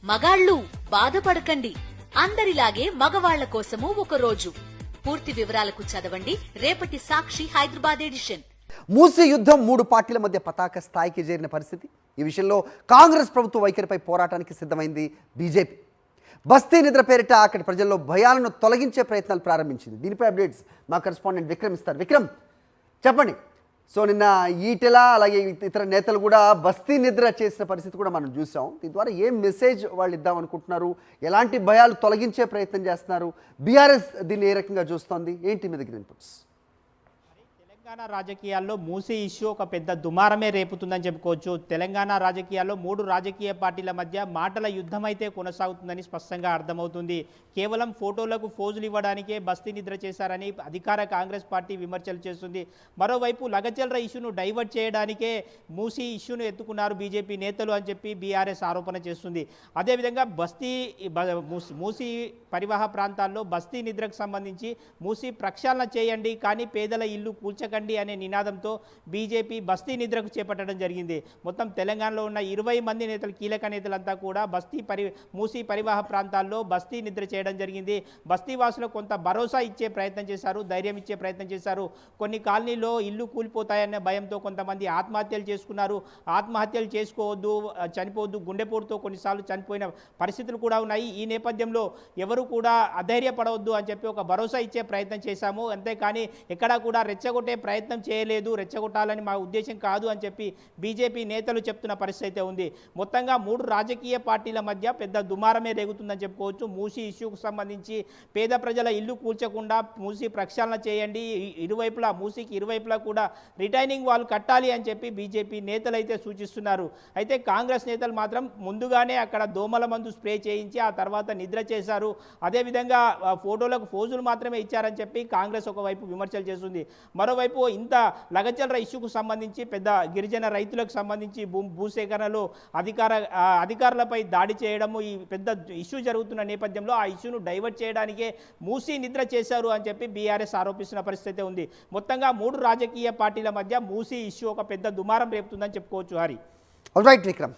మగాళ్ళు బాధపడకండి, అందరిలాగే మగవాళ్ల కోసము ఒక రోజు. పూర్తి వివరాలకు చదవండి రేపటి సాక్షి హైదరాబాద్ ఎడిషన్. మూసీ యుద్ధం 3 పార్టీల మధ్య పతాక స్థాయికి చేరిన పరిస్థితి. ఈ విషయంలో కాంగ్రెస్ ప్రభుత్వ వైఖరిపై పోరాటానికి సిద్ధమైంది బీజేపీ. బస్తీ నిద్ర పేరిట అక్కడి ప్రజల్లో భయాలను తొలగించే ప్రయత్నాలు ప్రారంభించింది. దీనిపై అప్డేట్స్ మా కరెస్పాండెంట్ విక్రమ్ ఇస్తారు. విక్రమ్, చెప్పండి. సో నిన్న ఈటెల అలాగే ఇతర నేతలు కూడా బస్తీ నిద్ర చేసిన పరిస్థితి కూడా మనం చూసాం. దీని ద్వారా ఏం మెసేజ్ వాళ్ళు ఇద్దాం అనుకుంటున్నారు, ఎలాంటి భయాలు తొలగించే ప్రయత్నం చేస్తున్నారు, బీఆర్ఎస్ దీన్ని ఏ రకంగా చూస్తోంది, ఏంటి మీ దగ్గర ఇన్పుట్స్? తెలంగాణ రాజకీయాల్లో మూసీ ఇష్యూ ఒక పెద్ద దుమారమే రేపుతుందని చెప్పుకోవచ్చు. తెలంగాణ రాజకీయాల్లో 3 రాజకీయ పార్టీల మధ్య మాటల యుద్ధం అయితే కొనసాగుతుందని స్పష్టంగా అర్థమవుతుంది. కేవలం ఫోటోలకు ఫోజులు ఇవ్వడానికే బస్తీ నిద్ర చేశారని అధికార కాంగ్రెస్ పార్టీ విమర్శలు చేస్తుంది. మరోవైపు లగచర్ల ఇష్యూను డైవర్ట్ చేయడానికే మూసీ ఇష్యూను ఎత్తుకున్నారు బీజేపీ నేతలు అని చెప్పి బీఆర్ఎస్ ఆరోపణ చేస్తుంది. అదేవిధంగా మూసీ పరివాహ ప్రాంతాల్లో బస్తీ నిద్రకు సంబంధించి మూసీ ప్రక్షాళన చేయండి కానీ పేదల ఇల్లు కూల్చకండి అనే నినాదంతో బీజేపీ బస్తీ నిద్రకు చేపట్టడం జరిగింది. మొత్తం తెలంగాణలో ఉన్న 20 మంది నేతలు, కీలక నేతలంతా కూడా మూసీ పరివాహ ప్రాంతాల్లో బస్తీ నిద్ర చేయడం జరిగింది. బస్తీ వాసులకు కొంత భరోసా ఇచ్చే ప్రయత్నం చేశారు, ధైర్యం ఇచ్చే ప్రయత్నం చేశారు. కొన్ని కాలనీలో ఇల్లు కూలిపోతాయనే భయంతో కొంతమంది ఆత్మహత్యలు చేసుకున్నారు. ఆత్మహత్యలు చేసుకోవద్దు, చనిపోవద్దు, గుండెపోటుతో కొన్నిసార్లు చనిపోయిన పరిస్థితులు కూడా ఉన్నాయి. ఈ నేపథ్యంలో ఎవరు కూడా అధైర్యపడవద్దు అని చెప్పి ఒక భరోసా ఇచ్చే ప్రయత్నం చేశాము. అంతేకాని ఎక్కడా కూడా రెచ్చగొట్టే ప్రయత్నం చేయలేదు, రెచ్చగొట్టాలని మా ఉద్దేశం కాదు అని చెప్పి బీజేపీ నేతలు చెప్తున్న పరిస్థితి అయితే ఉంది. మొత్తంగా 3 రాజకీయ పార్టీల మధ్య పెద్ద దుమారమే రేగుతుందని చెప్పుకోవచ్చు. మూసీ ఇష్యూకు సంబంధించి పేద ప్రజల ఇల్లు కూల్చకుండా మూసీ ప్రక్షాళన చేయండి, ఇరువైపులా మూసీకి ఇరువైపులా కూడా రిటైనింగ్ వాల్ కట్టాలి అని చెప్పి బీజేపీ నేతలు అయితే సూచిస్తున్నారు. అయితే కాంగ్రెస్ నేతలు మాత్రం ముందుగానే అక్కడ దోమల మందు స్ప్రే చేయించి ఆ తర్వాత నిద్ర చేశారు. అదేవిధంగా ఫోటోలకు ఫోజులు మాత్రమే ఇచ్చారని చెప్పి కాంగ్రెస్ ఒకవైపు విమర్శలు చేస్తుంది. మరోవైపు ఇంత లగచర్ల ఇష్యూకు సంబంధించి పెద్ద గిరిజన రైతులకు సంబంధించి భూసేకరణలో అధికారులపై దాడి చేయడము ఈ పెద్ద ఇష్యూ జరుగుతున్న నేపథ్యంలో ఆ ఇష్యూను డైవర్ట్ చేయడానికే మూసీ నిద్ర చేశారు అని చెప్పి బీఆర్ఎస్ ఆరోపిస్తున్న పరిస్థితి ఉంది. మొత్తంగా 3 రాజకీయ పార్టీల మధ్య మూసీ ఇష్యూ ఒక పెద్ద దుమారం రేపుతుందని చెప్పుకోవచ్చు. Hari, all right Vikram.